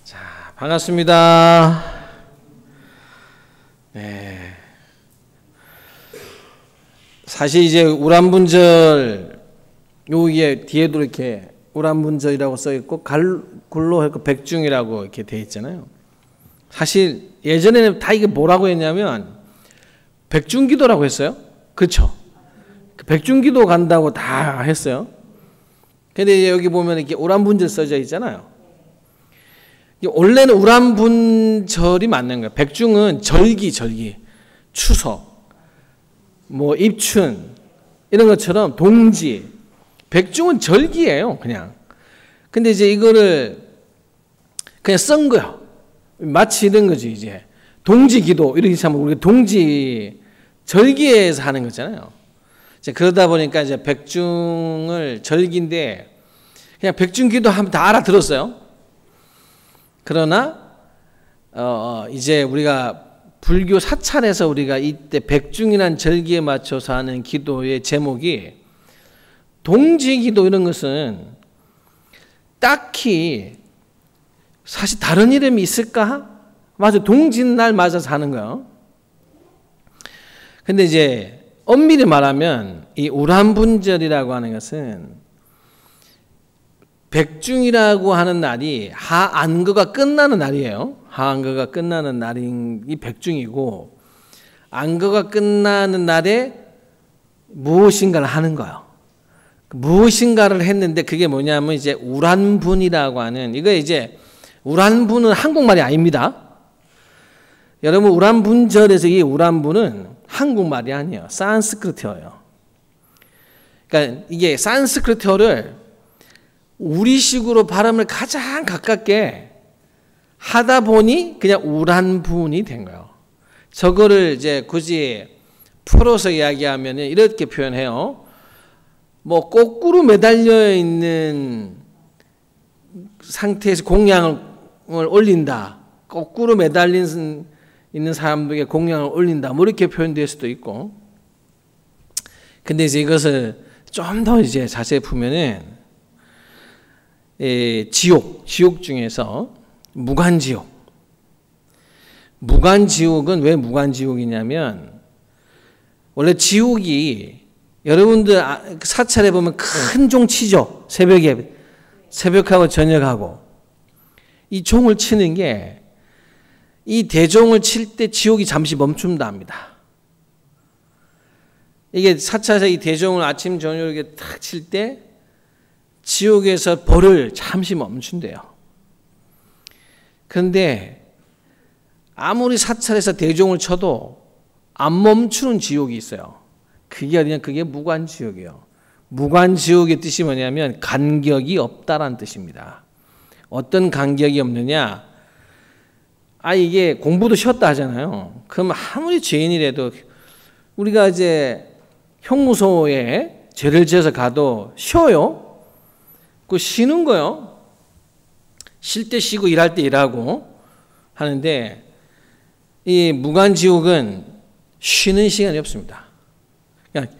자, 반갑습니다. 네. 사실 이제 우란분절 여기에 뒤에도 이렇게 우란분절이라고 써 있고 갈굴로 했고 백중이라고 이렇게 돼 있잖아요. 사실 예전에는 다 이게 뭐라고 했냐면 백중기도라고 했어요. 그렇죠? 백중기도 간다고 다 했어요. 근데 여기 보면 이렇게 우란분절 써져 있잖아요. 원래는 우란분절이 맞는 거예요. 백중은 절기, 추석, 뭐 입춘 이런 것처럼 동지. 백중은 절기예요, 그냥. 근데 이제 이거를 그냥 쓴 거예요. 마치 이런 거지, 이제. 동지기도 이렇게 하면 우리가 동지 절기에서 하는 거잖아요. 이제 그러다 보니까 이제 백중을 절기인데 그냥 백중기도 하면 다 알아들었어요. 그러나 이제 우리가 불교 사찰에서 우리가 이때 백중이라는 절기에 맞춰서 하는 기도의 제목이 동지기도 이런 것은 딱히 사실 다른 이름이 있을까? 맞아, 동짓날 맞아서 하는 거예요. 근데 이제 엄밀히 말하면 이 우란분절이라고 하는 것은 백중이라고 하는 날이 하안거가 끝나는 날이에요. 하안거가 끝나는 날이 백중이고 안거가 끝나는 날에 무엇인가를 하는 거예요. 무엇인가를 했는데 그게 뭐냐면 이제 우란분이라고 하는 이거 이제 우란분은 한국말이 아닙니다. 여러분 우란분절에서 이 우란분은 한국말이 아니에요. 산스크리트어예요. 그러니까 이게 산스크리트어를 우리식으로 발음을 가장 가깝게 하다 보니 그냥 우란분이 된 거예요. 저거를 이제 굳이 풀어서 이야기하면 이렇게 표현해요. 뭐 거꾸로 매달려 있는 상태에서 공양을 올린다. 거꾸로 매달린 있는 사람들에게 공양을 올린다. 뭐 이렇게 표현될 수도 있고. 근데 이제 이것을 좀 더 이제 자세히 보면은 지옥 중에서 무간지옥. 무간지옥은 왜 무간지옥이냐면 원래 지옥이 여러분들 사찰에 보면 큰 종 치죠. 새벽하고 저녁하고 이 종을 치는 게 이 대종을 칠 때 지옥이 잠시 멈춘다 합니다. 이게 사찰에서 이 대종을 아침 저녁 이렇게 탁 칠 때 지옥에서 벌을 잠시 멈춘대요. 그런데 아무리 사찰에서 대종을 쳐도 안 멈추는 지옥이 있어요. 그게 어디냐? 그게 무간지옥이에요. 무간지옥의 뜻이 뭐냐면 간격이 없다라는 뜻입니다. 어떤 간격이 없느냐? 이게 공부도 쉬었다 하잖아요. 그럼 아무리 죄인이라도 우리가 이제 형무소에 죄를 지어서 가도 쉬어요. 그 쉬는 거요. 쉴 때 쉬고 일할 때 일하고 하는데 이 무간지옥은 쉬는 시간이 없습니다. 그러니까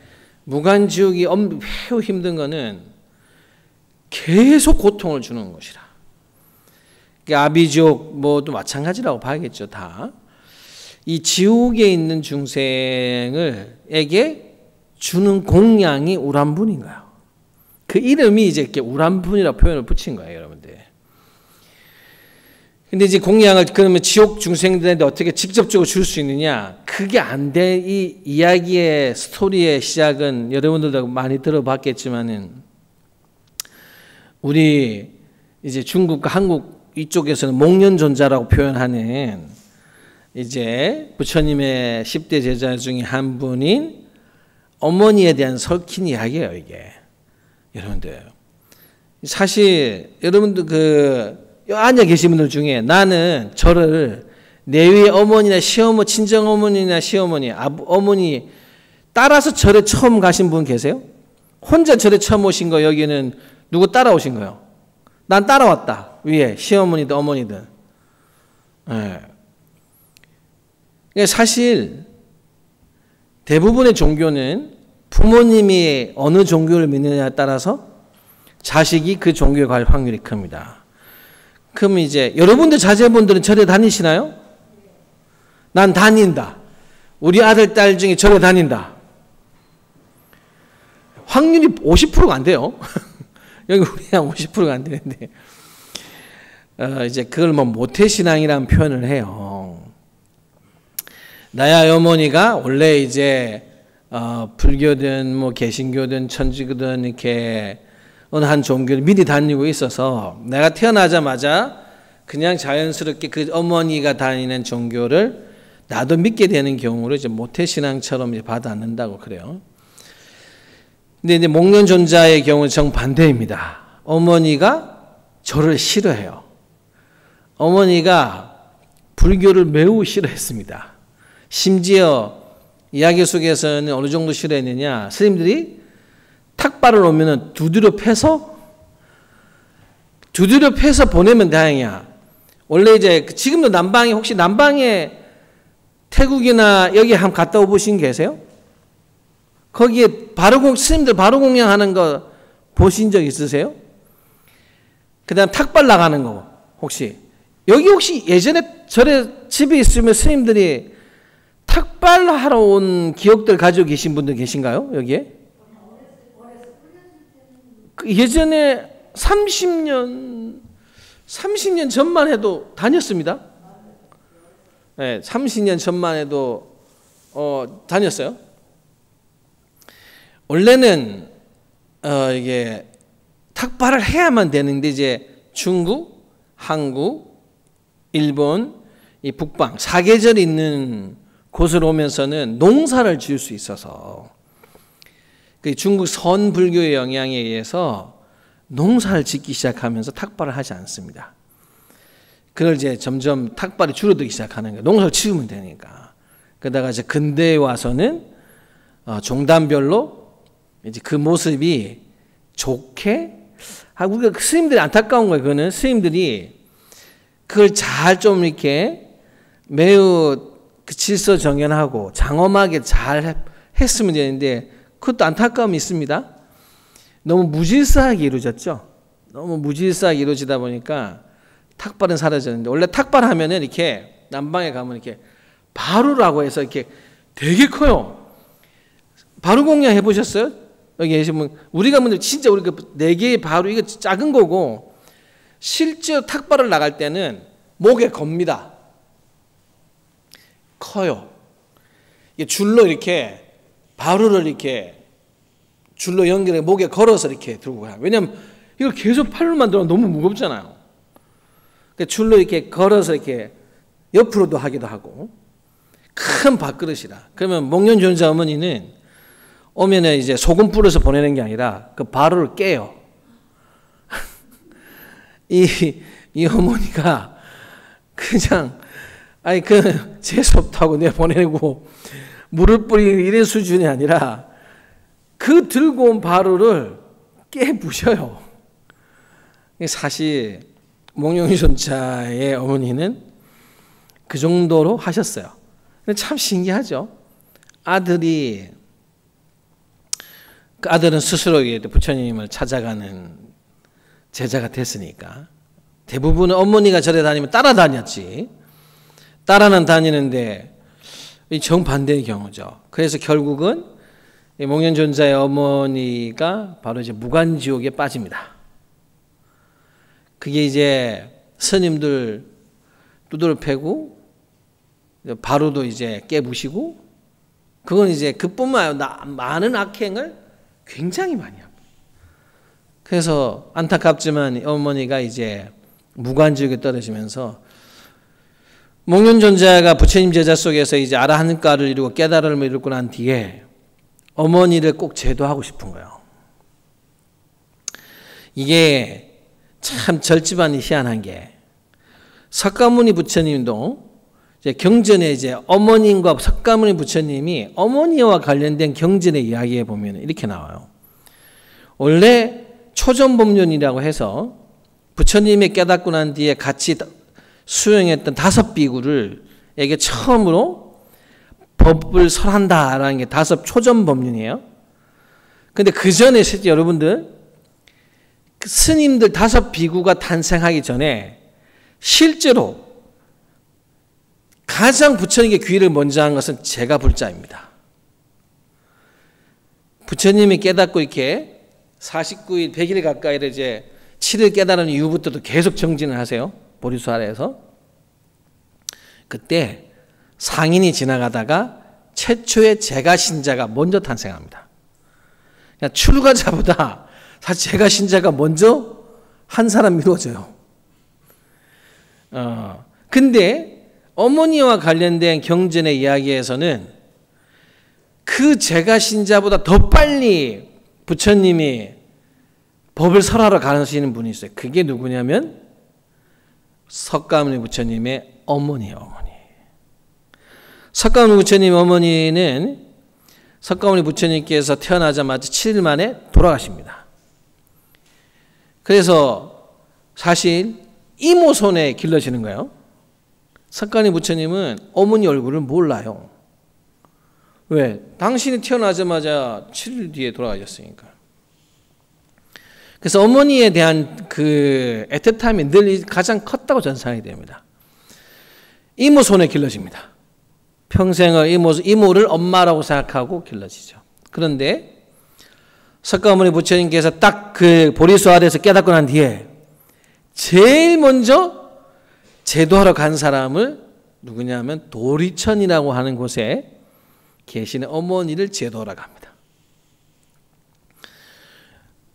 무간지옥이 매우 힘든 거는 계속 고통을 주는 것이라. 아비지옥 뭐도 마찬가지라고 봐야겠죠. 다. 이 지옥에 있는 중생에게 주는 공양이 우란분인 거예요. 그 이름이 이제 이렇게 우란분이라고 표현을 붙인 거예요, 여러분들. 근데 이제 공양을 그러면 지옥 중생들한테 어떻게 직접적으로 줄 수 있느냐? 그게 안 돼. 이 이야기의 스토리의 시작은 여러분들도 많이 들어봤겠지만은 우리 이제 중국과 한국 이쪽에서는 목련존자라고 표현하는 이제 부처님의 10대 제자 중에 한 분인 어머니에 대한 설킨 이야기예요, 이게. 여러분들. 사실 여러분들 앉아 계신 분들 중에 나는 저를 내 위에 어머니나 시어머니, 친정어머니나 시어머니, 어머니 따라서 절에 처음 가신 분 계세요? 혼자 절에 처음 오신 거 여기는 누구 따라오신 거예요? 난 따라왔다. 위에 시어머니든 어머니든. 네. 사실 대부분의 종교는 부모님이 어느 종교를 믿느냐에 따라서 자식이 그 종교에 갈 확률이 큽니다. 그럼 이제 여러분들 자제분들은 절에 다니시나요? 난 다닌다. 우리 아들, 딸 중에 절에 다닌다. 확률이 50%가 안 돼요. 여기 우리 한 50%가 안 되는데. 이제 그걸 뭐 모태신앙이라는 표현을 해요. 나야 어머니가 원래 이제 불교든 뭐 개신교든 천주교든 이렇게 어느 한 종교를 미리 다니고 있어서 내가 태어나자마자 그냥 자연스럽게 그 어머니가 다니는 종교를 나도 믿게 되는 경우를 이제 모태신앙처럼 이제 받아안는다고 그래요. 근데 이제 목련존자의 경우는 정반대입니다. 어머니가 저를 싫어해요. 어머니가 불교를 매우 싫어했습니다. 심지어 이야기 속에서는 어느 정도 싫어했느냐, 스님들이 탁발을 오면은 두드려 패서 보내면 다행이야. 원래 이제 지금도 남방에, 혹시 남방에 태국이나 여기 한번 갔다 오신 계세요? 거기에 스님들 바로 공양하는 거 보신 적 있으세요? 그 다음 탁발 나가는 거 혹시 예전에 절에 집에 있으면 스님들이 탁발 하러 온 기억들 가지고 계신 분들 계신가요? 여기에? 예전에 30년 전만 해도 다녔습니다. 네, 30년 전만 해도 다녔어요. 원래는 이게 탁발을 해야만 되는데 이제 중국, 한국, 일본, 이 북방 사계절이 있는 곳으로 오면서는 농사를 지을 수 있어서 그 중국 선불교의 영향에 의해서 농사를 짓기 시작하면서 탁발을 하지 않습니다. 그걸 이제 점점 탁발이 줄어들기 시작하는 거예요. 농사를 지으면 되니까. 그러다가 이제 근대에 와서는 종단별로 이제 그 모습이 좋게, 우리가 스님들이 안타까운 거예요. 그거는 스님들이 그걸 잘 좀 이렇게 매우 그 질서 정연하고 장엄하게 잘 했으면 되는데 그것도 안타까움이 있습니다. 너무 무질서하게 이루어졌죠. 너무 무질서하게 이루어지다 보니까 탁발은 사라졌는데, 원래 탁발 하면은 이렇게 남방에 가면 이렇게 바루라고 해서 이렇게 되게 커요. 바루 공양 해보셨어요? 여기 계시면 우리가 뭐 진짜 우리가 4개의 바루, 이거 작은 거고, 실제 탁발을 나갈 때는 목에 겁니다. 커요. 줄로 이렇게 바루를 이렇게 줄로 연결해 목에 걸어서 이렇게 들고 가요. 왜냐하면 이걸 계속 팔로만 들어가면 너무 무겁잖아요. 줄로 이렇게 걸어서 이렇게 옆으로도 하기도 하고, 큰 밥그릇이라. 그러면 목련존자 어머니는 오면은 이제 소금 뿌려서 보내는 게 아니라 그 바루를 깨요. 이 어머니가 그냥 재수없다고 내가 보내고 물을 뿌리는 이런 수준이 아니라 그 들고 온 바루를 깨부셔요. 사실 목련존자의 어머니는 그 정도로 하셨어요. 근데 참 신기하죠. 아들은 스스로 부처님을 찾아가는 제자가 됐으니까 대부분은 어머니가 절에 다니면 따라다녔지. 따라는 다니는데 정반대의 경우죠. 그래서 결국은 목련존자의 어머니가 바로 이제 무간지옥에 빠집니다. 그게 이제 스님들 두드려 패고 바로도 이제 깨부시고, 그건 이제 그뿐만 아니라 많은 악행을 굉장히 많이 합니다. 그래서 안타깝지만 어머니가 이제 무간지옥에 떨어지면서 목련존자가 부처님 제자 속에서 이제 아라한가를 이루고 깨달음을 이루고 난 뒤에 어머니를 꼭 제도하고 싶은 거예요. 이게 참 절집안이 희한한 게, 석가모니 부처님도 이제 경전에 이제 어머님과 석가모니 부처님이 어머니와 관련된 경전의 이야기에 보면 이렇게 나와요. 원래 초전법륜이라고 해서 부처님이 깨닫고 난 뒤에 같이 수행했던 5비구를 에게 처음으로 법을 설한다라는 게 5 초전법륜이에요. 근데 그 전에 실제 여러분들 그 스님들 5비구가 탄생하기 전에 실제로 가장 부처님께 귀의를 먼저 한 것은 제가 불자입니다. 부처님이 깨닫고 이렇게 49일, 100일 가까이를 이제 7일 깨달은 이후부터도 계속 정진을 하세요. 보리수 아래에서. 그때 상인이 지나가다가 최초의 제가 신자가 먼저 탄생합니다. 그러니까 출가자보다 사실 제가 신자가 먼저 한 사람이 이루어져요. 근데 어머니와 관련된 경전의 이야기에서는 그 제가 신자보다 더 빨리 부처님이 법을 설하러 가시는 분이 있어요. 그게 누구냐면 석가모니 부처님의 어머니예요. 어머니. 석가모니 부처님 어머니는 석가모니 부처님께서 태어나자마자 7일 만에 돌아가십니다. 그래서 사실 이모 손에 길러지는 거예요. 석가모니 부처님은 어머니 얼굴을 몰라요. 왜? 당신이 태어나자마자 7일 뒤에 돌아가셨으니까. 그래서 어머니에 대한 그 애틋함이 늘 가장 컸다고 전상이 됩니다. 이모 손에 길러집니다. 평생을 이모를 엄마라고 생각하고 길러지죠. 그런데 석가모니 부처님께서 딱 그 보리수 아래에서 깨닫고 난 뒤에 제일 먼저 제도하러 간 사람을 누구냐면 도리천이라고 하는 곳에 계시는 어머니를 제도하러 갑니다.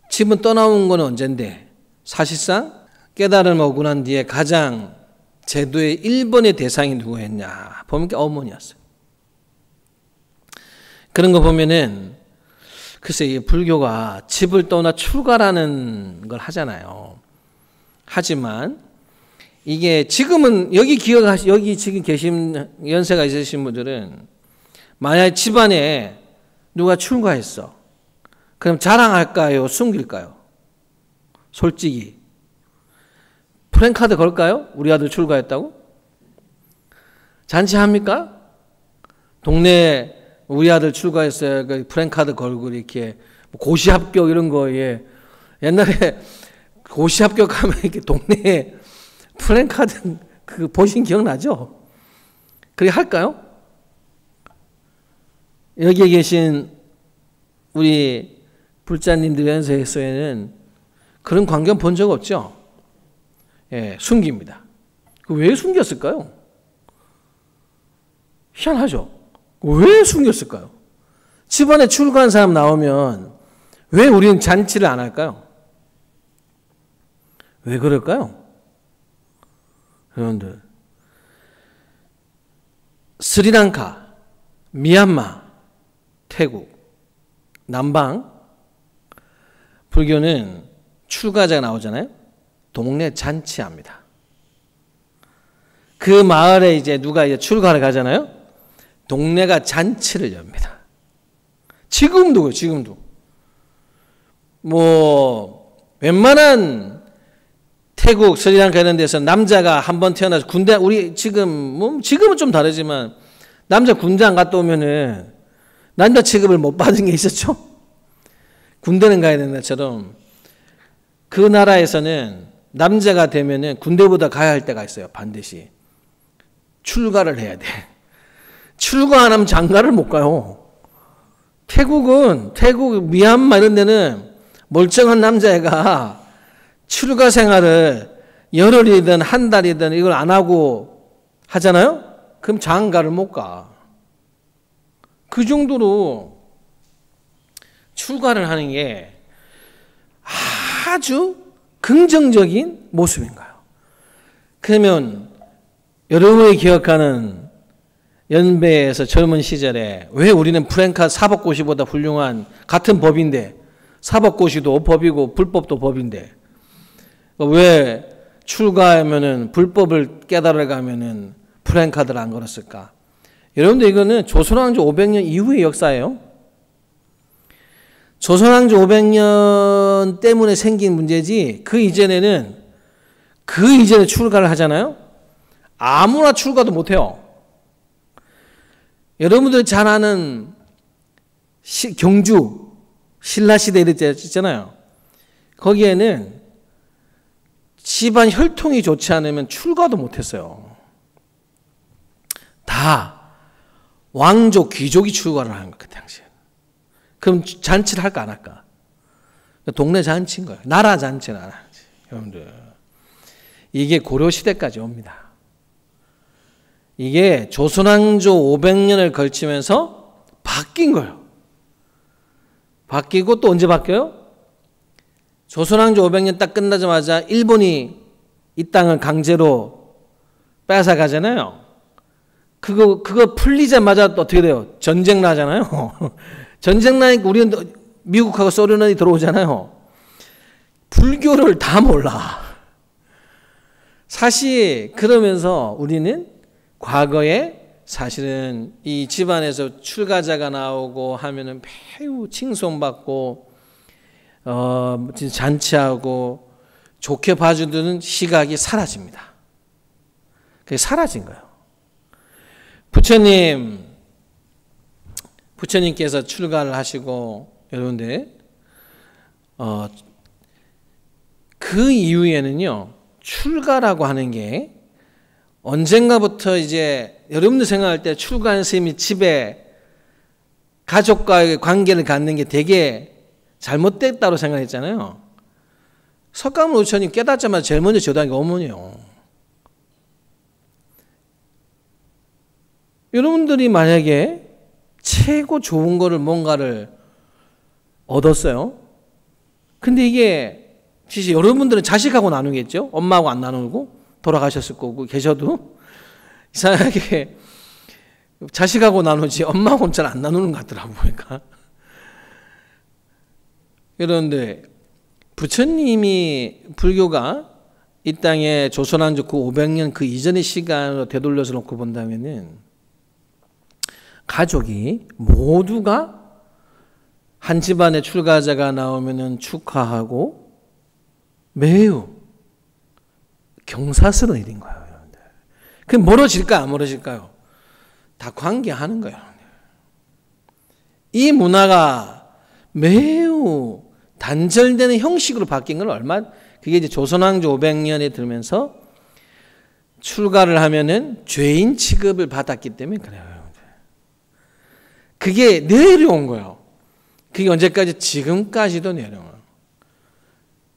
집은 떠나온 건 언젠데 사실상 깨달음을 오고 난 뒤에 가장 제도의 1번의 대상이 누구였냐 보면 어머니였어요. 그런 거 보면은 글쎄 이 불교가 집을 떠나 출가라는 걸 하잖아요. 하지만 이게 지금은 여기 지금 계신 연세가 있으신 분들은 만약에 집안에 누가 출가했어. 그럼 자랑할까요? 숨길까요? 솔직히. 프랜카드 걸까요? 우리 아들 출가했다고? 잔치합니까? 동네에 우리 아들 출가했어요. 그 프랜카드 걸고 이렇게 고시 합격 이런 거에 옛날에 고시 합격하면 이렇게 동네에 프랜카드 그 보신 기억나죠? 그게 할까요? 여기에 계신 우리 불자님들 연세에서는 그런 광경 본 적 없죠? 예, 숨깁니다. 왜 숨겼을까요? 희한하죠? 왜 숨겼을까요? 집안에 출가한 사람 나오면 왜 우리는 잔치를 안 할까요? 왜 그럴까요? 여러분들, 스리랑카, 미얀마, 태국, 남방, 불교는 출가자가 나오잖아요. 동네 잔치합니다. 그 마을에 이제 누가 이제 출가를 가잖아요. 동네가 잔치를 엽니다. 지금도. 뭐 웬만한 태국, 스리랑카 이런 데서 남자가 한번 태어나서 군대 우리 지금은 좀 다르지만 남자 군대 안 갔다 오면은 남자 취급을 못 받은 게 있었죠. 군대는 가야 되는 것처럼 그 나라에서는 남자가 되면은 군대보다 가야 할 때가 있어요. 반드시 출가를 해야 돼. 출가 안 하면 장가를 못 가요. 태국, 미얀마 이런 데는 멀쩡한 남자애가 출가 생활을 열흘이든 한 달이든 이걸 안 하고 하잖아요? 그럼 장가를 못 가. 그 정도로 출가를 하는 게 아주 긍정적인 모습인가요? 그러면 여러분이 기억하는 연배에서 젊은 시절에 왜 우리는 프랭카 사법고시보다 훌륭한 같은 법인데 사법고시도 법이고 불법도 법인데 왜 출가하면은 불법을 깨달아 가면은 프랭카드를 안 걸었을까? 여러분들 이거는 조선왕조 500년 이후의 역사예요. 조선왕조 500년 때문에 생긴 문제지 그 이전에 출가를 하잖아요. 아무나 출가도 못해요. 여러분들 잘 아는 경주 신라시대 이랬잖아요. 거기에는 집안 혈통이 좋지 않으면 출가도 못했어요. 다 왕족, 귀족이 출가를 하는 거예요, 그 당시에. 그럼 잔치를 할까 안 할까? 동네 잔치인 거예요. 나라 잔치, 나라 잔치. 여러분들, 이게 고려 시대까지 옵니다. 이게 조선왕조 500년을 걸치면서 바뀐 거예요. 바뀌고 또 언제 바뀌어요? 조선왕조 500년 딱 끝나자마자 일본이 이 땅을 강제로 뺏어가잖아요. 그거 풀리자마자 또 어떻게 돼요? 전쟁 나잖아요. 전쟁 나니까 우리는 미국하고 소련이 들어오잖아요. 불교를 다 몰라. 사실 그러면서 우리는 과거에 사실은 이 집안에서 출가자가 나오고 하면은 매우 칭송받고 잔치하고 좋게 봐주는 시각이 사라집니다. 그게 사라진 거예요. 부처님께서 출가를 하시고 여러분들 그 이후에는요, 출가라고 하는 게 언젠가부터 이제 여러분들 생각할 때 출가한 스님이 집에 가족과의 관계를 갖는 게 되게 잘못됐다고 생각했잖아요. 석가모니 부처님 깨닫자마자 제일 먼저 제도한 게 어머니요. 여러분들이 만약에 최고 좋은 거를 뭔가를 얻었어요. 근데 이게 사실 여러분들은 자식하고 나누겠죠. 엄마하고 안 나누고 돌아가셨을 거고 계셔도 이상하게 자식하고 나누지 엄마하고는 잘 안 나누는 것 같더라고 보니까. 그런데 부처님이 불교가 이 땅에 조선왕조 그 500년 그 이전의 시간으로 되돌려서 놓고 본다면은 가족이 모두가 한 집안에 출가자가 나오면은 축하하고 매우 경사스러운 일인 거예요, 여러분들. 그럼 멀어질까 안 멀어질까요? 다 관계하는 거예요. 이 문화가 매우 단절되는 형식으로 바뀐 건 그게 이제 조선왕조 500년에 들면서 출가를 하면은 죄인 취급을 받았기 때문에 그래요, 여러분들. 그게 내려온 거예요. 그게 언제까지? 지금까지도 내려와요.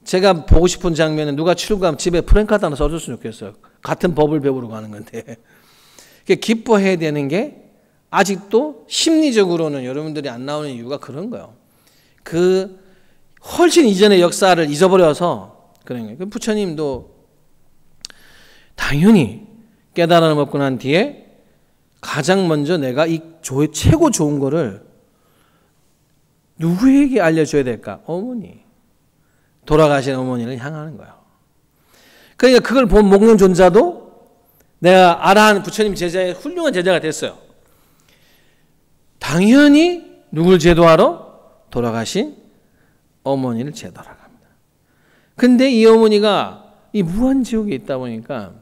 제가 보고 싶은 장면은 누가 출가하면 집에 프랭카드 하나 써줬으면 좋겠어요. 같은 법을 배우러 가는 건데. 기뻐해야 되는 게 아직도 심리적으로는 여러분들이 안 나오는 이유가 그런 거예요. 그 훨씬 이전의 역사를 잊어버려서 그런 거예요. 부처님도 당연히 깨달음을 먹고 난 뒤에 가장 먼저 내가 이 최고 좋은 거를 누구에게 알려줘야 될까? 어머니. 돌아가신 어머니를 향하는 거예요. 그러니까 그걸 본 목련존자도 내가 알아하는 부처님 제자의 훌륭한 제자가 됐어요. 당연히 누굴 제도하러? 돌아가신 어머니를 제도하러 갑니다. 근데 이 어머니가 이 무한지옥에 있다 보니까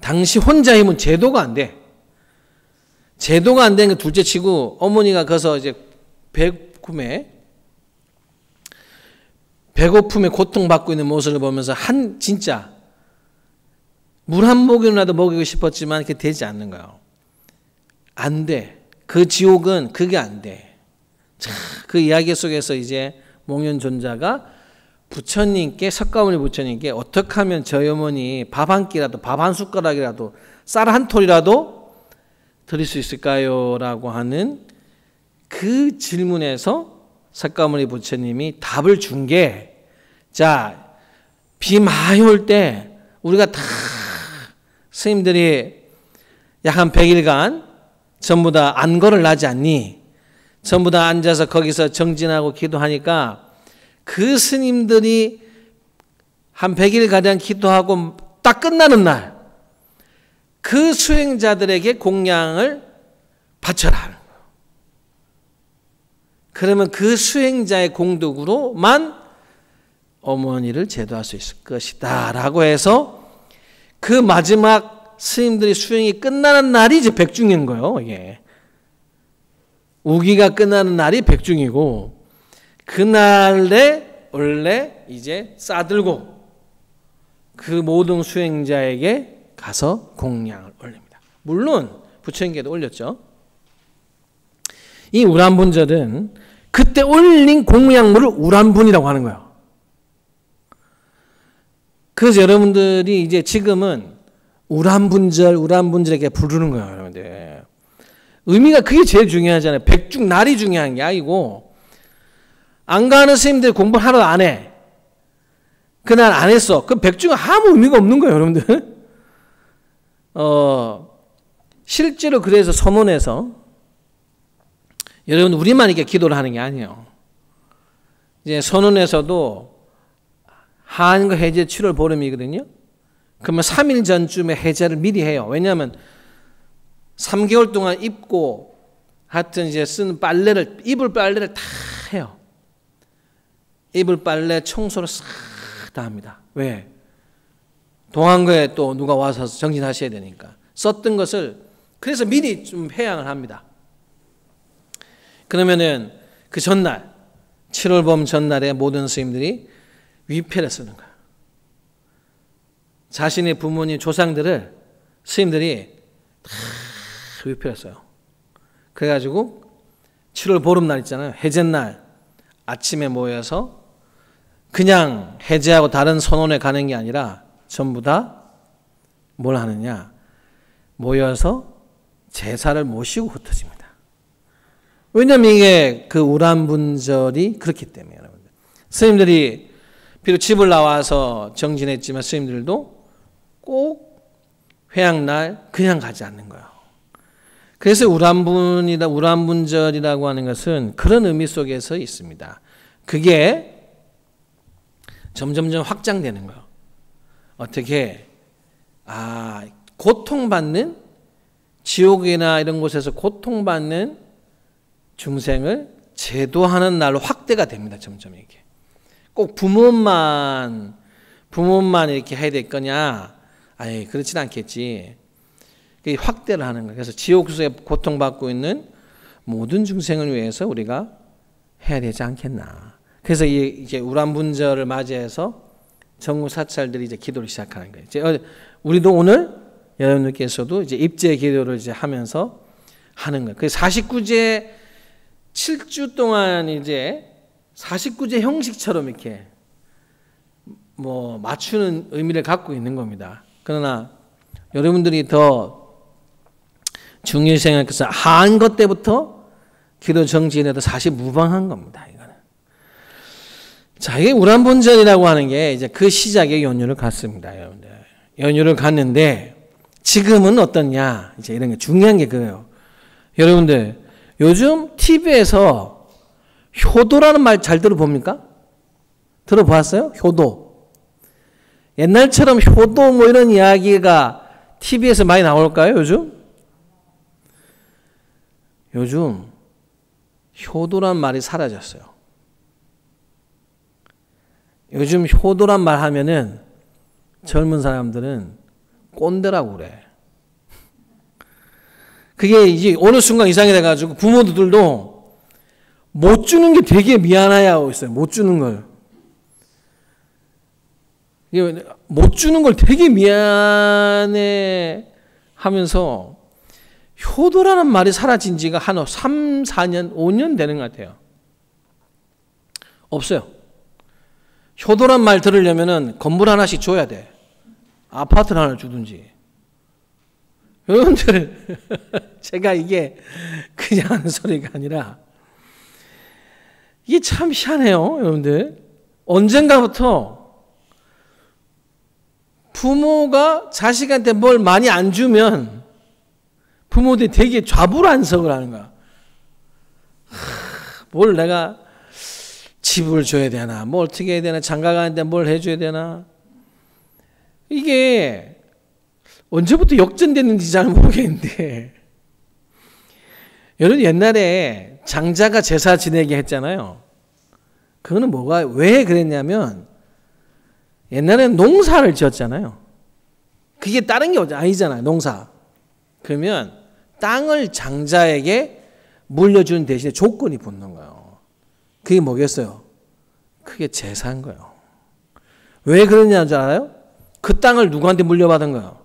당시 혼자 힘은 제도가 안 돼. 제도가 안 되는 게 둘째 치고 어머니가 가서 이제 배고픔에 고통받고 있는 모습을 보면서 진짜 물 한 모금이라도 먹이고 싶었지만 그게 되지 않는 거예요. 안 돼. 그 지옥은 그게 안 돼. 자, 그 이야기 속에서 이제 목련존자가 부처님께, 석가모니 부처님께 어떻게 하면 저희 어머니 밥 한 끼라도, 밥 한 숟가락이라도, 쌀 한 톨이라도 드릴 수 있을까요? 라고 하는 그 질문에서 석가모니 부처님이 답을 준 게, 자, 비 많이 올 때 우리가 다 스님들이 약 한 100일간 전부 다 안거를 나지 않니? 전부 다 앉아서 거기서 정진하고 기도하니까 그 스님들이 한 100일가량 기도하고 딱 끝나는 날 그 수행자들에게 공양을 바쳐라. 그러면 그 수행자의 공덕으로만 어머니를 제도할 수 있을 것이다 라고 해서 그 마지막 스님들이 수행이 끝나는 날이 이제 백중인 거예요. 이게 우기가 끝나는 날이 백중이고 그날에 원래 이제 싸들고 그 모든 수행자에게 가서 공양을 올립니다. 물론 부처님께도 올렸죠. 이 우람분절은 그때 올린 공양물을 우람분이라고 하는 거예요. 그래서 여러분들이 이제 지금은 우람분절 이렇게 부르는 거예요, 여러분들. 의미가 그게 제일 중요하잖아요. 백중 날이 중요한 게 아니고, 안 가는 스님들 공부 하나도 안 해. 그날 안 했어. 그 백중은 아무 의미가 없는 거예요, 여러분들. 실제로 그래서 서문에서 여러분 우리만 이렇게 기도를 하는 게 아니에요. 이제 선언에서도 한거 해제 7월 보름이거든요. 그러면 3일 전쯤에 해제를 미리 해요. 왜냐하면 3개월 동안 입고 하여튼 이제 쓴 빨래를 이불 빨래를 다 해요. 이불 빨래 청소를 싹 다 합니다. 왜? 동안거에 또 누가 와서 정진하셔야 되니까 썼던 것을 그래서 미리 좀 회양을 합니다. 그러면은 그 전날 7월 보름 전날에 모든 스님들이 위패를 쓰는 거예요. 자신의 부모님 조상들을 스님들이 다 위패를 써요. 그래가지고 7월 보름날 있잖아요. 해제날 아침에 모여서 그냥 해제하고 다른 선원에 가는 게 아니라 전부 다 뭘 하느냐, 모여서 제사를 모시고 흩어집니다. 왜냐하면 이게 그 우람분절이 그렇기 때문에 여러분들. 스님들이 비록 집을 나와서 정진했지만 스님들도 꼭 회양날 그냥 가지 않는 거예요. 그래서 우람분절이라고 하는 것은 그런 의미 속에서 있습니다. 그게 점점점 확장되는 거예요. 어떻게? 고통받는 지옥이나 이런 곳에서 고통받는 중생을 제도하는 날로 확대가 됩니다. 점점 이게. 꼭 부모만 이렇게 해야 될 거냐? 아예 그렇진 않겠지. 확대를 하는 거예요. 그래서 지옥에서 고통받고 있는 모든 중생을 위해서 우리가 해야 되지 않겠나. 그래서 이제 우람분절을 맞이해서 정무사찰들이 이제 기도를 시작하는 거예요. 이제 우리도 오늘 여러분들께서도 이제 입제 기도를 이제 하면서 하는 거예요. 그 49제 7주 동안 이제 49제 형식처럼 이렇게 뭐 맞추는 의미를 갖고 있는 겁니다. 그러나 여러분들이 더 중요히 생각해서 한 것 때부터 기도 정진에도 사실 무방한 겁니다. 이거는. 자, 이게 우람분절이라고 하는 게 이제 그 시작에 연휴를 갖습니다, 여러분들. 연휴를 갖는데 지금은 어떻냐? 이제 이런 게 중요한 게 그거예요. 여러분들, 요즘 TV에서 효도라는 말 잘 들어봅니까? 들어보았어요? 효도. 옛날처럼 효도 뭐 이런 이야기가 TV에서 많이 나올까요, 요즘? 요즘 효도란 말이 사라졌어요. 요즘 효도란 말 하면은 젊은 사람들은 꼰대라고 그래. 그게 이제 어느 순간 이상이 돼가지고 부모들도 못 주는 게 되게 미안해 하고 있어요. 못 주는 걸. 못 주는 걸 되게 미안해 하면서 효도라는 말이 사라진 지가 한 3, 4년, 5년 되는 것 같아요. 없어요. 효도란 말 들으려면은 건물 하나씩 줘야 돼. 아파트를 하나 주든지. 여러분들, 제가 이게 그냥 하는 소리가 아니라 이게 참 희한해요, 여러분들. 언젠가부터 부모가 자식한테 뭘 많이 안 주면 부모들이 되게 좌불안석을 하는 거야. 뭘 내가 집을 줘야 되나, 뭘 어떻게 해야 되나, 장가 가는데 뭘 해줘야 되나. 이게 언제부터 역전됐는지 잘 모르겠는데, 여러분 옛날에 장자가 제사 지내게 했잖아요. 그거는 왜 그랬냐면, 옛날에는 농사를 지었잖아요. 그게 다른 게 아니잖아요, 농사. 그러면 땅을 장자에게 물려주는 대신에 조건이 붙는 거예요. 그게 뭐겠어요? 그게 제사인 거예요. 왜 그러냐는 줄 알아요? 그 땅을 누구한테 물려받은 거야?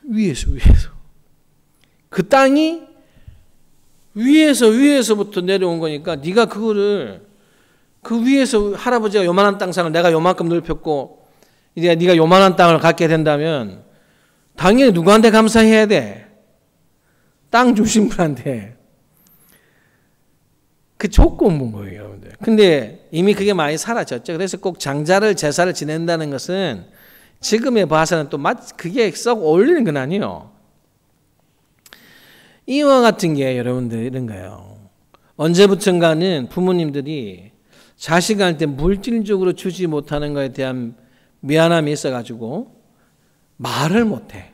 위에서. 그 땅이 위에서부터 내려온 거니까 네가 그거를 그 위에서 할아버지가 요만한 땅상을 내가 요만큼 넓혔고 이제 네가 요만한 땅을 갖게 된다면 당연히 누구한테 감사해야 돼? 땅 주신 분한테. 그 조건본 거예요, 여러분들. 근데 이미 그게 많이 사라졌죠. 그래서 꼭 장자를 제사를 지낸다는 것은 지금에 봐서는 또 그게 썩 어울리는 건 아니에요. 이와 같은 게 여러분들 이런 거예요. 언제부턴가는 부모님들이 자식한테 물질적으로 주지 못하는 것에 대한 미안함이 있어가지고 말을 못해.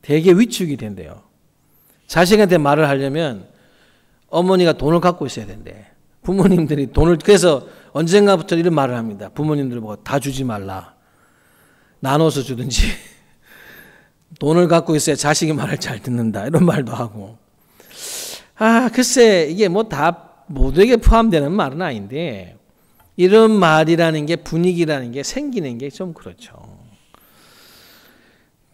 되게 위축이 된대요. 자식한테 말을 하려면 어머니가 돈을 갖고 있어야 된대. 부모님들이 돈을, 그래서 언젠가부터 이런 말을 합니다. 부모님들 보고 다 주지 말라. 나눠서 주든지. 돈을 갖고 있어야 자식이 말을 잘 듣는다. 이런 말도 하고. 글쎄, 이게 뭐 다 모두에게 포함되는 말은 아닌데, 이런 말이라는 게, 분위기라는 게 생기는 게 좀 그렇죠.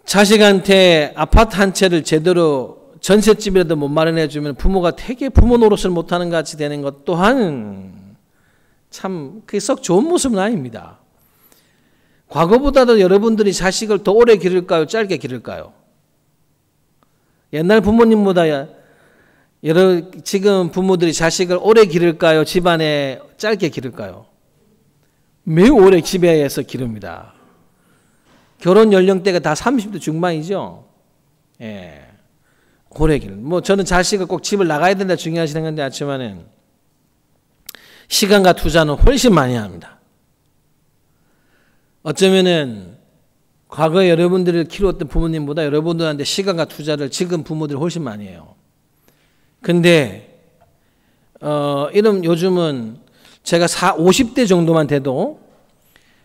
자식한테 아파트 한 채를 제대로 전셋집이라도 못 마련해 주면 부모가 되게 부모 노릇을 못하는 것 같이 되는 것 또한 참 그게 썩 좋은 모습은 아닙니다. 과거보다도 여러분들이 자식을 더 오래 기를까요? 짧게 기를까요? 옛날 부모님보다 지금 부모들이 자식을 오래 기를까요? 집안에 짧게 기를까요? 매우 오래 집에서 기릅니다. 결혼 연령대가 다 30대 중반이죠. 예. 오래 길. 뭐 저는 자식을 꼭 집을 나가야 된다 중요하시는 건데 않지만은 시간과 투자는 훨씬 많이 합니다. 어쩌면은 과거에 여러분들을 키웠던 부모님보다 여러분들한테 시간과 투자를 지금 부모들이 훨씬 많이 해요. 근데 이런 요즘은 제가 50대 정도만 돼도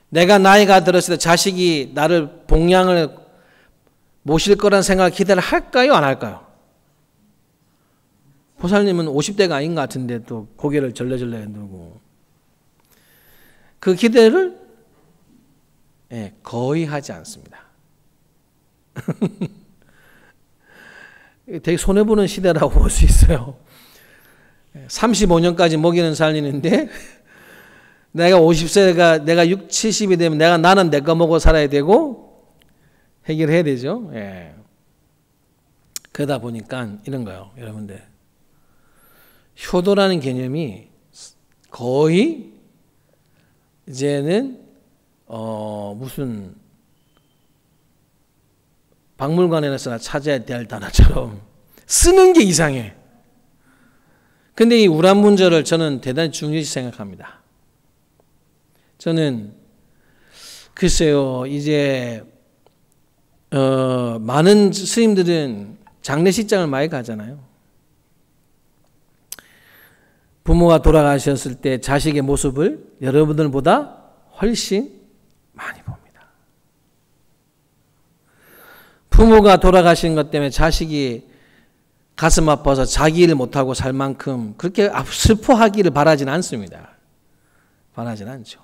내가 나이가 들었을 때 자식이 나를 봉양을 모실 거란 생각을 기대를 할까요? 안 할까요? 보살님은 50대가 아닌 것 같은데 또 고개를 절레절레 흔들고 그 기대를 거의 하지 않습니다. 되게 손해보는 시대라고 볼 수 있어요. 35년까지 먹이는 살리는데 내가 50세가 내가 60, 70이 되면 나는 내 거 먹고 살아야 되고 해결해야 되죠. 예. 그러다 보니까 이런 거예요. 여러분들. 효도라는 개념이 거의 이제는 무슨 박물관에서 찾아야 될 단어처럼 쓰는 게 이상해. 근데 이 우란문저를 저는 대단히 중요시 생각합니다. 저는 글쎄요, 이제 많은 스님들은 장례식장을 많이 가잖아요. 부모가 돌아가셨을 때 자식의 모습을 여러분들보다 훨씬 많이 봅니다. 부모가 돌아가신 것 때문에 자식이 가슴 아파서 자기 일 못하고 살 만큼 그렇게 슬퍼하기를 바라지는 않습니다. 바라지는 않죠.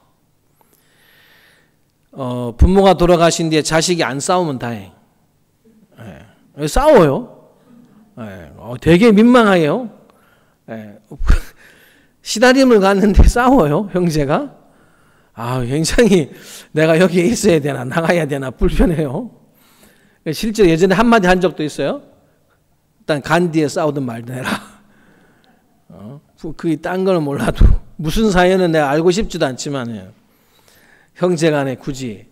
부모가 돌아가신 뒤에 자식이 안 싸우면 다행. 예. 싸워요. 예. 되게 민망해요. 예. 시다림을 갔는데 싸워요, 형제가. 굉장히 내가 여기에 있어야 되나, 나가야 되나, 불편해요. 실제로 예전에 한마디 한 적도 있어요. 일단 간 뒤에 싸우든 말든 해라. 그게 딴 거는 몰라도, 무슨 사연은 내가 알고 싶지도 않지만, 형제 간에 굳이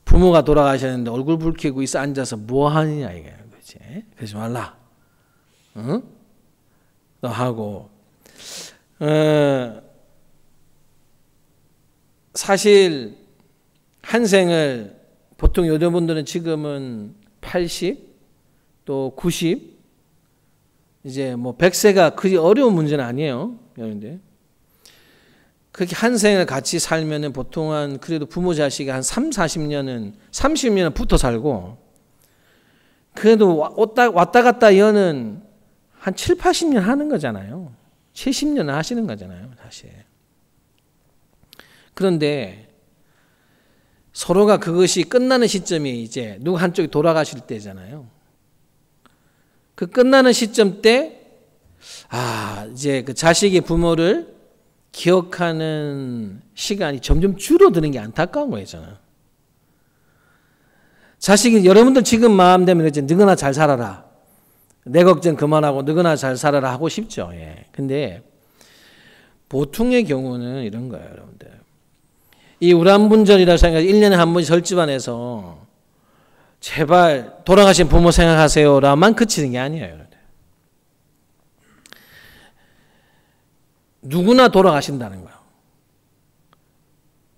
부모가 돌아가셨는데 얼굴 붉히고 있어 앉아서 뭐 하느냐, 이게. 그렇지? 그러지 말라. 응? 또 하고, 사실 한 생을 보통 여러분들은 지금은 80 또 90 이제 뭐 100세가 그리 어려운 문제는 아니에요. 그런데 그렇게 한 생을 같이 살면은 보통 한 그래도 부모 자식이 한 30년은 붙어 살고 그래도 왔다 갔다 여는 한 7, 80년 하는 거잖아요. 70년은 하시는 거잖아요, 사실. 그런데 서로가 그것이 끝나는 시점이 이제 누구 한쪽이 돌아가실 때잖아요. 그 끝나는 시점 때, 이제 그 자식이 부모를 기억하는 시간이 점점 줄어드는 게 안타까운 거예요, 저는. 자식이, 여러분들 지금 마음 되면 이제 너거나 잘 살아라. 내 걱정 그만하고 너거나 잘 살아라 하고 싶죠. 예. 근데 보통의 경우는 이런 거예요, 여러분들. 이 우란분절이라 생각해 1년에 한 번씩 절집안에서 제발 돌아가신 부모 생각하세요라만 그치는 게 아니에요, 여러분들. 누구나 돌아가신다는 거예요.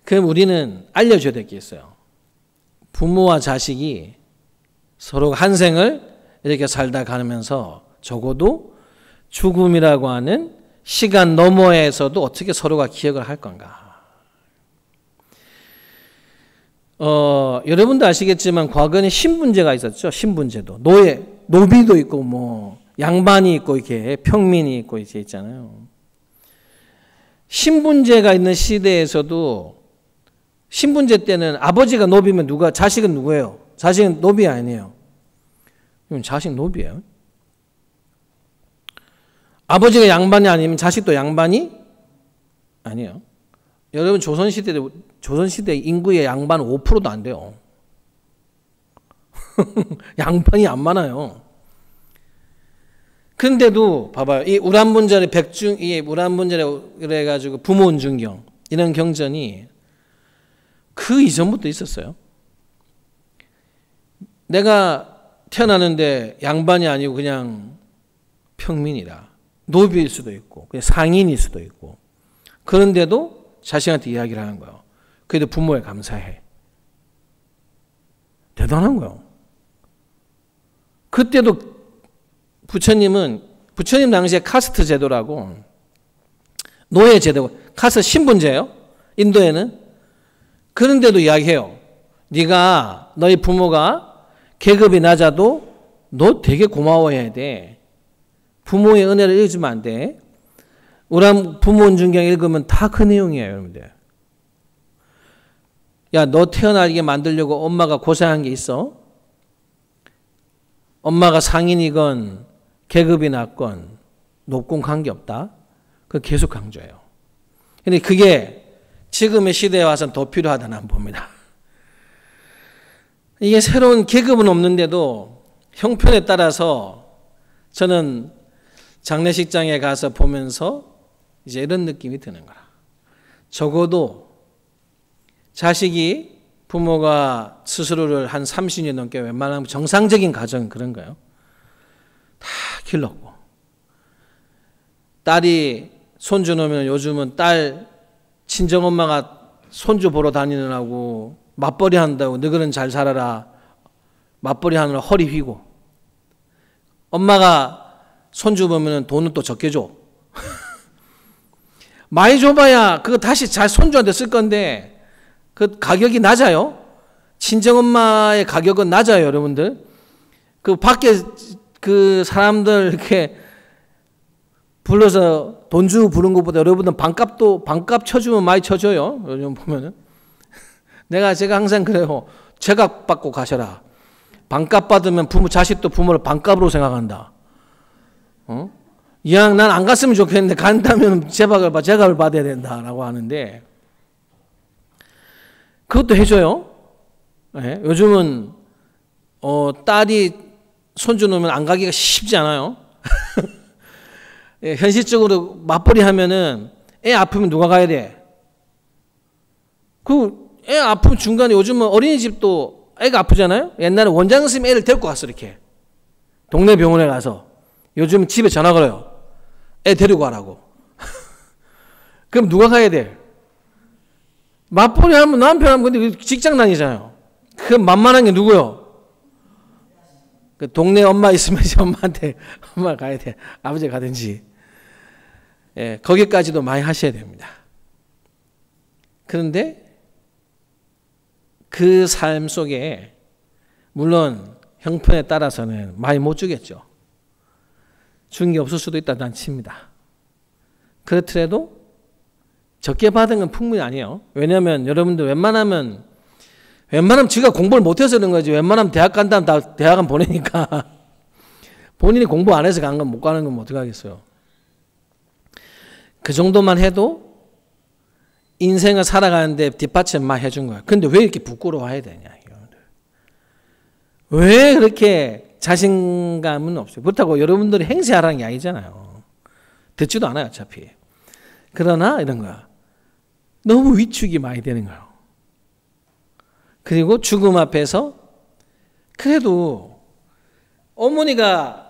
그럼 우리는 알려줘야 될 게 있어요. 부모와 자식이 서로 한 생을 이렇게 살다 가면서 적어도 죽음이라고 하는 시간 너머에서도 어떻게 서로가 기억을 할 건가. 여러분도 아시겠지만 과거에는 신분제가 있었죠. 신분제도. 노비도 있고 뭐 양반이 있고 이렇게 평민이 있고 이렇게 있잖아요. 신분제가 있는 시대에서도 신분제 때는 아버지가 노비면 자식은 누구예요? 자식은 노비 아니에요. 그럼 자식 노비예요. 아버지가 양반이 아니면 자식도 양반이 아니에요. 여러분 조선시대 인구의 양반은 5%도 안 돼요. 양반이 안 많아요. 근데도 봐봐요. 이 우란분절의 이 우란분절에 그래가지고 부모운중경 이런 경전이 그 이전부터 있었어요. 내가 태어나는데 양반이 아니고 그냥 평민이다. 노비일 수도 있고 그냥 상인일 수도 있고 그런데도 자식한테 이야기를 하는 거예요. 그래도 부모에 감사해. 대단한 거예요. 그때도 부처님 당시에 카스트 제도라고 노예 제도, 카스트 신분제예요. 인도에는. 그런데도 이야기해요. 네가 너희 부모가 계급이 낮아도 너 되게 고마워해야 돼. 부모의 은혜를 읽어주면 안 돼. 부모운중경 읽으면 다 그 내용이에요, 여러분들. 야, 너 태어나게 만들려고 엄마가 고생한 게 있어? 엄마가 상인이건 계급이 낮건 높건 관계없다. 그거 계속 강조해요. 근데 그게 지금의 시대에 와서는 더 필요하다 난 봅니다. 이게 새로운 계급은 없는데도 형편에 따라서 저는 장례식장에 가서 보면서 이제 이런 느낌이 드는 거라. 적어도 자식이 부모가 스스로를 한 30년 넘게 웬만하면 정상적인 가정은 그런 거예요. 다 길렀고. 딸이 손주 놓으면 요즘은 딸 친정엄마가 손주 보러 다니느라고 맞벌이 한다고 너희는 잘 살아라. 맞벌이 하느라 허리 휘고. 엄마가 손주 보면 돈은 또 적게 줘. 많이 줘봐야 그거 다시 잘 손주한테 쓸 건데 그 가격이 낮아요. 친정엄마의 가격은 낮아요, 여러분들. 그 밖에 그 사람들 이렇게 불러서 돈 주고 부른 것보다 여러분들 반값 쳐주면 많이 쳐줘요. 요즘 보면은. 제가 항상 그래요. 제값 받고 가셔라. 반값 받으면 자식도 부모를 반값으로 생각한다. 이왕 난 안 갔으면 좋겠는데 간다면 제값을 받아야 된다라고 하는데 그것도 해줘요. 네, 요즘은 딸이 손주 놓으면 안 가기가 쉽지 않아요. 예, 현실적으로 맞벌이 하면은 애 아프면 누가 가야 돼? 애 아프면 중간에 요즘은 어린이집도 애가 아프잖아요. 옛날에 원장 선생님이 애를 데리고 갔어 이렇게 동네 병원에 가서. 요즘 집에 전화 걸어요. 애 데리고 가라고. 그럼 누가 가야 돼? 맞벌이 하면 남편하면 근데 직장 다니잖아요. 그 만만한 게 누구요? 그 동네 엄마 있으면 이제 엄마 가야 돼. 아버지 가든지. 예, 거기까지도 많이 하셔야 됩니다. 그런데 그 삶 속에 물론 형편에 따라서는 많이 못 주겠죠. 준 게 없을 수도 있다는 칩니다. 그렇더라도 적게 받은 건 풍문이 아니에요. 왜냐하면 여러분들 웬만하면 웬만하면 지가 공부를 못해서 그런 거지. 웬만하면 대학 간 다음 다 대학은 보내니까. 본인이 공부 안 해서 간 건 못 가는 건 어떡하겠어요. 그 정도만 해도 인생을 살아가는데 뒷받침 막 해준 거야. 근데 왜 이렇게 부끄러워해야 되냐. 왜 그렇게 자신감은 없어요. 그렇다고 여러분들이 행세하라는 게 아니잖아요. 듣지도 않아요, 어차피. 그러나 이런 거야. 너무 위축이 많이 되는 거예요. 그리고 죽음 앞에서 그래도 어머니가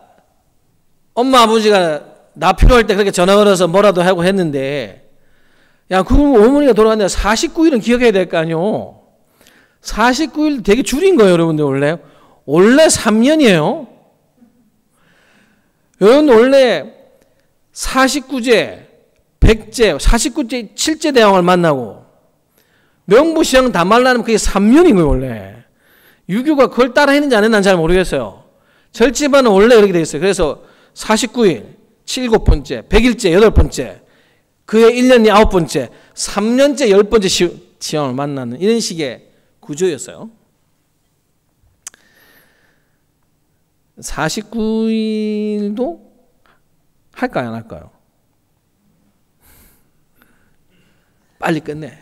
엄마 아버지가 나 필요할 때 그렇게 전화 걸어서 뭐라도 하고 했는데 야 그럼 어머니가 돌아갔는데 49일은 기억해야 될 거 아니요. 49일 되게 줄인 거예요, 여러분들. 원래 3년이에요. 여러분 원래 49제 100제 49제 7제 대왕을 만나고 명부시장 다 말라면 그게 3년인 거예요. 원래 유교가 그걸 따라 했는지 안 했는지 잘 모르겠어요. 절집안은 원래 이렇게 되어 있어요. 그래서 49일 7번째 100일째 8번째 그해 1년이 9번째 3년째 10번째 시황을 만나는 이런 식의 구조였어요. 49일도 할까요 안 할까요? 빨리 끝내.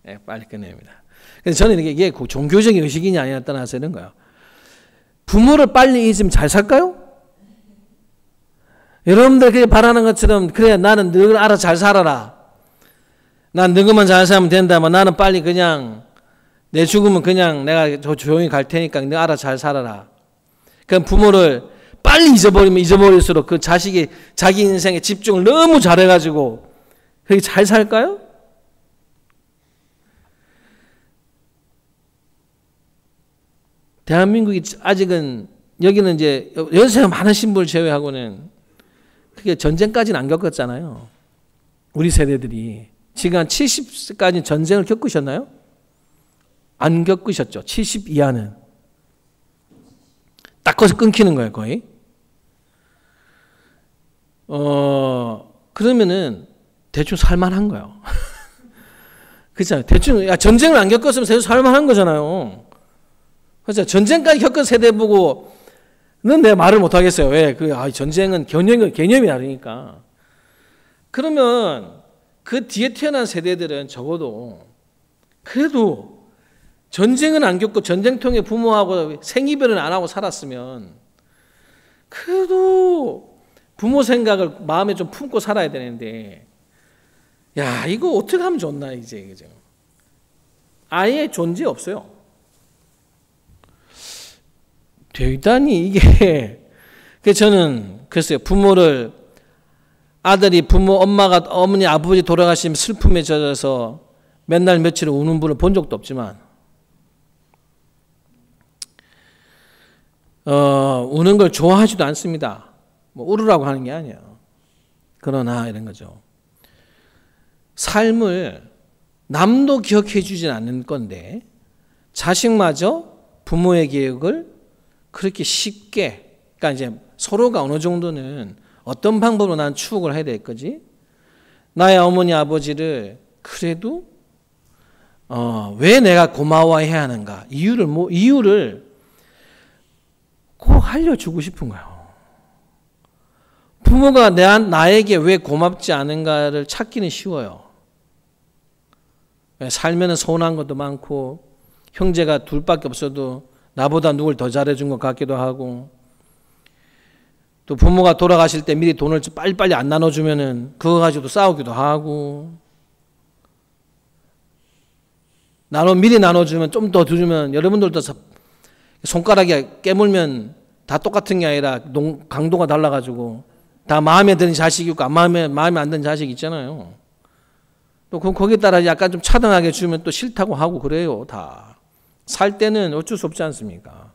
네, 빨리 끝냅니다. 그래서 저는 이게 종교적인 의식이냐 아니냐 떠나서 이런 거예요. 부모를 빨리 잊으면 잘 살까요? 여러분들 그렇게 바라는 것처럼 그래 나는 늘 알아 잘 살아라. 난 너희만 잘 살면 된다면 나는 빨리 그냥 내 죽으면 그냥 내가 조용히 갈 테니까 너 알아 잘 살아라. 그럼 부모를 빨리 잊어버리면 잊어버릴수록 그 자식이 자기 인생에 집중을 너무 잘해가지고 그게 잘 살까요? 대한민국이 아직은 여기는 이제 연세가 많으신 분을 제외하고는 그게 전쟁까지는 안 겪었잖아요. 우리 세대들이 지금 한 70까지 전쟁을 겪으셨나요? 안 겪으셨죠. 70 이하는 딱 거기서 끊기는 거예요, 거의. 그러면은 대충 살만한 거예요. 그렇잖아요. 대충 전쟁을 안 겪었으면 대충 살만한 거잖아요. 그렇죠. 전쟁까지 겪은 세대 보고는 내 말을 못 하겠어요. 왜? 전쟁은 개념이 다르니까. 그러면 그 뒤에 태어난 세대들은 적어도 그래도 전쟁은 안 겪고 전쟁통에 부모하고 생이별은 안 하고 살았으면 그래도 부모 생각을 마음에 좀 품고 살아야 되는데 야 이거 어떻게 하면 좋나 이제 그죠? 아예 존재 없어요. 대단히 이게 그래서 저는 글쎄요 부모를 아들이 어머니 아버지 돌아가시면 슬픔에 젖어서 맨날 며칠 우는 분을 본 적도 없지만 우는 걸 좋아하지도 않습니다. 뭐 울으라고 하는 게 아니에요. 그러나 이런 거죠. 삶을 남도 기억해 주진 않는 건데 자식마저 부모의 기억을 그렇게 쉽게 그러니까 이제 서로가 어느 정도는 어떤 방법으로 난 추억을 해야 될 거지? 나의 어머니 아버지를 그래도 왜 내가 고마워해야 하는가? 이유를 꼭 알려주고 싶은 거예요. 부모가 나에게 왜 고맙지 않은가를 찾기는 쉬워요. 살면은 서운한 것도 많고 형제가 둘밖에 없어도 나보다 누굴 더 잘해준 것 같기도 하고 또 부모가 돌아가실 때 미리 돈을 빨리빨리 안 나눠주면은 그거 가지고도 싸우기도 하고 미리 나눠주면 좀 더 주면 여러분들도 손가락이 깨물면 다 똑같은 게 아니라 강도가 달라가지고 다 마음에 드는 자식이 있고 마음에 안 드는 자식이 있잖아요. 또 거기에 따라 약간 좀 차등하게 주면 또 싫다고 하고 그래요. 다 살 때는 어쩔 수 없지 않습니까?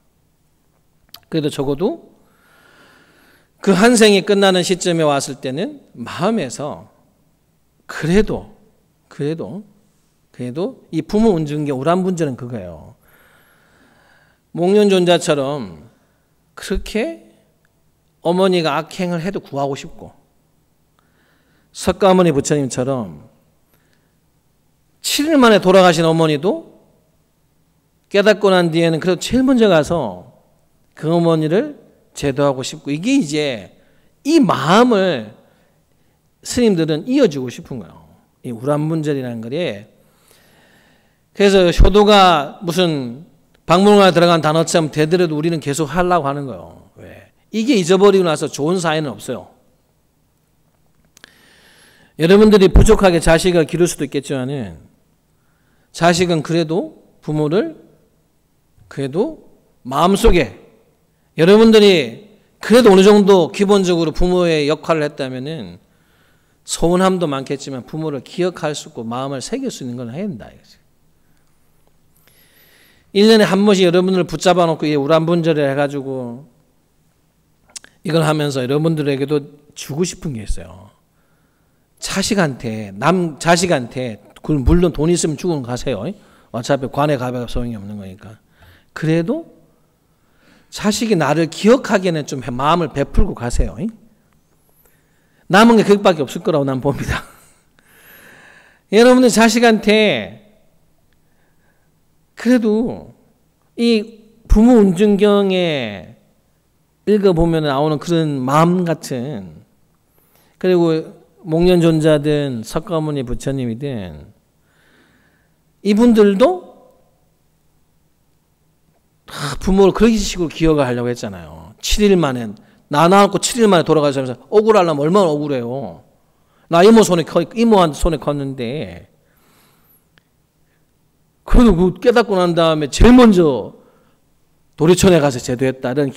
그래도 적어도 그 한 생이 끝나는 시점에 왔을 때는 마음에서 그래도 이 부모 운전계 우란분전은 그거예요. 목련존자처럼 그렇게 어머니가 악행을 해도 구하고 싶고 석가모니 부처님처럼 7일 만에 돌아가신 어머니도 깨닫고 난 뒤에는 그래도 제일 먼저 가서 그 어머니를 제도하고 싶고, 이게 이제 이 마음을 스님들은 이어주고 싶은 거예요. 이 우람분절이라는 거에. 그래서 효도가 무슨 박물관에 들어간 단어처럼 되더라도 우리는 계속 하려고 하는 거예요. 왜? 이게 잊어버리고 나서 좋은 사회는 없어요. 여러분들이 부족하게 자식을 기를 수도 있겠지만은 자식은 그래도 부모를 그래도 마음속에 여러분들이 그래도 어느 정도 기본적으로 부모의 역할을 했다면은 서운함도 많겠지만 부모를 기억할 수 있고 마음을 새길 수 있는 건 해야 된다. 1년에 한 번씩 여러분들을 붙잡아 놓고 우람분절을 해가지고 이걸 하면서 여러분들에게도 주고 싶은 게 있어요. 자식한테, 자식한테, 물론 돈 있으면 주고 가세요. 어차피 관에 가봐야 소용이 없는 거니까. 그래도 자식이 나를 기억하기에는 좀 마음을 베풀고 가세요. 남은 게 그것밖에 없을 거라고 난 봅니다. 여러분들 자식한테 그래도 이 부모 운중경에 읽어보면 나오는 그런 마음 같은, 그리고 목련존자든 석가모니 부처님이든 이분들도 부모를 그런 식으로 기억을 하려고 했잖아요. 7일 만에 나 낳고 7일 만에 돌아가시면서 억울하려면 얼마나 억울해요. 나 이모한테 손에 컸는데 그래도 그 깨닫고 난 다음에 제일 먼저 도리촌에 가서 제도했다는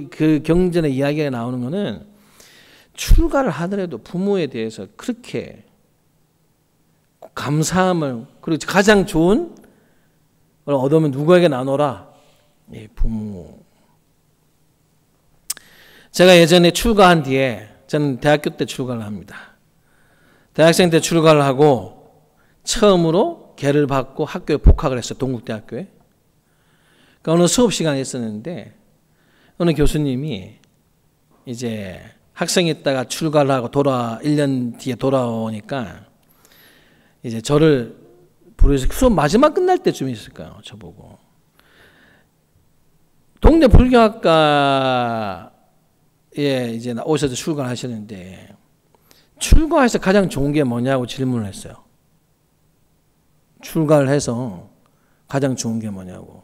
그 경전의 이야기가 나오는 거는 출가를 하더라도 부모에 대해서 그렇게 감사함을, 그리고 가장 좋은 걸 얻으면 누구에게 나눠라? 예, 부모. 제가 예전에 출가한 뒤에, 저는 대학교 때 출가를 합니다. 대학생 때 출가를 하고 처음으로 계를 받고 학교에 복학을 했어요. 동국대학교에. 그러니까 어느 수업 시간에 있었는데 어느 교수님이 이제 학생이 있다가 출가를 하고 1년 뒤에 돌아오니까 이제 저를 부르셔서 수업 마지막 끝날 때쯤 있을까요? 저보고. 동네 불교학과에 이제 오셔서 출가를 하시는데 출가해서 가장 좋은 게 뭐냐고 질문을 했어요. 출가를 해서 가장 좋은 게 뭐냐고.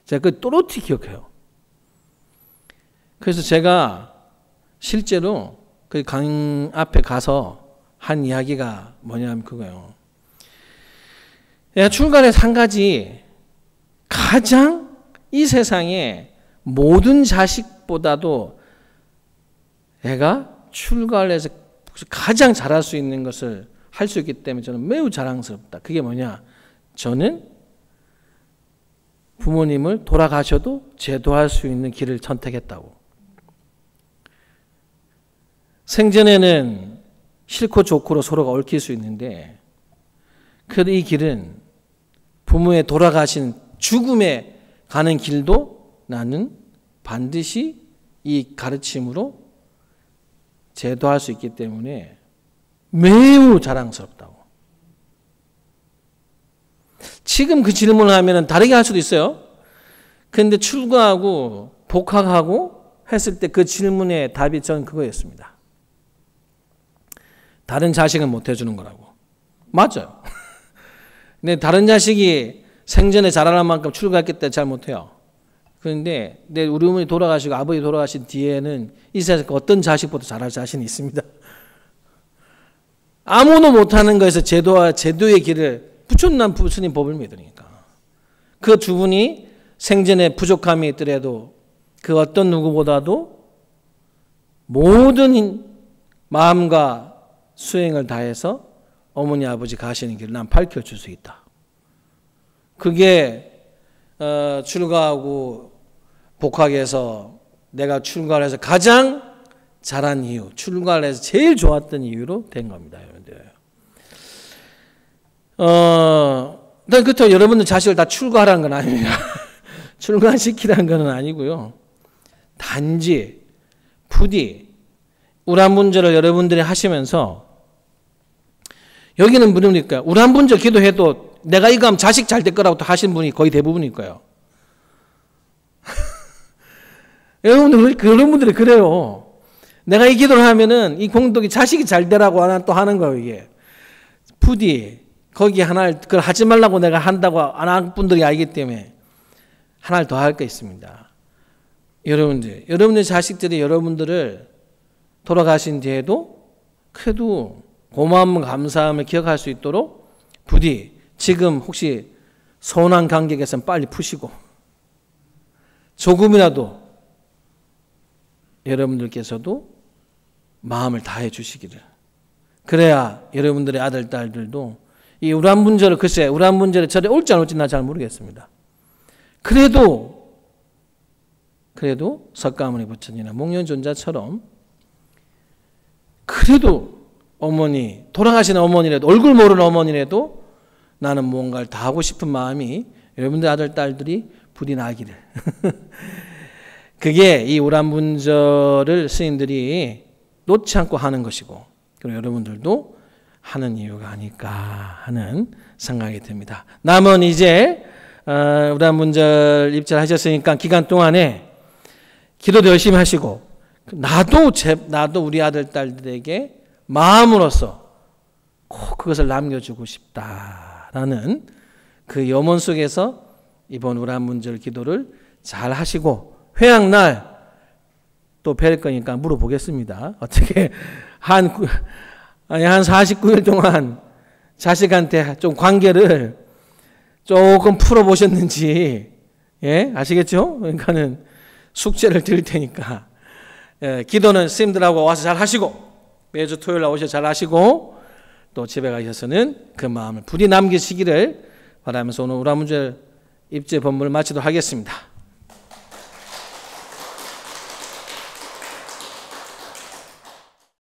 제가 그 또렷이 기억해요. 그래서 제가 실제로 그 강 앞에 가서 한 이야기가 뭐냐면 그거예요. 내가 출가를 해서 한 가지, 가장 이 세상에 모든 자식보다도 애가 출가를 해서 가장 잘할 수 있는 것을 할 수 있기 때문에 저는 매우 자랑스럽다. 그게 뭐냐? 저는 부모님을 돌아가셔도 제도할 수 있는 길을 선택했다고. 생전에는 싫고 좋고로 서로가 얽힐 수 있는데 그래도 이 길은 부모의 돌아가신 죽음에 가는 길도 나는 반드시 이 가르침으로 제도할 수 있기 때문에 매우 자랑스럽다고. 지금 그 질문을 하면 다르게 할 수도 있어요. 그런데 출가하고 복학하고 했을 때 그 질문의 답이 저는 그거였습니다. 다른 자식은 못 해주는 거라고. 맞아요. 근데 다른 자식이 생전에 잘하는 만큼 출가했기 때문에 잘 못해요. 그런데 우리 어머니 돌아가시고 아버지 돌아가신 뒤에는 이 세상 어떤 자식보다 잘할 자신이 있습니다. 아무도 못하는 것에서 제도의 길을 부처난 부처님 법을 믿으니까. 그 두 분이 생전에 부족함이 있더라도 그 어떤 누구보다도 모든 마음과 수행을 다해서 어머니 아버지 가시는 길을 난 밝혀줄 수 있다. 그게 출가하고 복학해서 내가 출가를 해서 가장 잘한 이유, 출가를 해서 제일 좋았던 이유로 된 겁니다. 여러분들. 그렇다고 여러분들 자식을 다 출가하라는 건 아닙니다. 출가시키라는 건 아니고요. 단지 부디 우람분절을 여러분들이 하시면서 여기는 뭐입니까? 우람분절 기도해도 내가 이거 하면 자식 잘 될 거라고 또 하신 분이 거의 대부분일 거예요. 여러분들, 그런 분들이 그래요. 내가 이 기도를 하면은 이 공덕이 자식이 잘 되라고 하나 또 하는 거예요, 이게. 부디, 거기 하나를, 그걸 하지 말라고 내가 한다고 안 한 분들이 알기 때문에 하나를 더 할 게 있습니다. 여러분들 자식들이 여러분들을 돌아가신 뒤에도 그래도 고마움, 감사함을 기억할 수 있도록 부디 지금 혹시 서운한 관계에서는 빨리 푸시고 조금이라도 여러분들께서도 마음을 다해 주시기를. 그래야 여러분들의 아들, 딸들도 이 우란분절을, 글쎄 우란분절에 절에 올지 안 올지 나 잘 모르겠습니다. 그래도 석가모니 부처님이나 목련존자처럼 그래도 어머니, 돌아가신 어머니라도, 얼굴 모르는 어머니라도 나는 뭔가를 다 하고 싶은 마음이 여러분들 아들, 딸들이 부디 나기를. 그게 이 우란분절을 스님들이 놓지 않고 하는 것이고, 그리고 여러분들도 하는 이유가 아닐까 하는 생각이 듭니다. 남은 이제 우란분절 입찰하셨으니까 기간 동안에 기도도 열심히 하시고, 나도 우리 아들, 딸들에게 마음으로서 꼭 그것을 남겨주고 싶다라는 그 염원 속에서 이번 우란분절 기도를 잘 하시고, 회양날 또 뵐 거니까 물어보겠습니다. 어떻게 한 49일 동안 자식한테 좀 관계를 조금 풀어보셨는지, 예? 아시겠죠? 그러니까는 숙제를 드릴 테니까, 예, 기도는 스님들하고 와서 잘 하시고, 매주 토요일 날 오셔서 잘 하시고, 또 집에 가셔서는 그 마음을 부디 남기시기를 바라면서 오늘 우란분절 입제 법문을 마치도록 하겠습니다.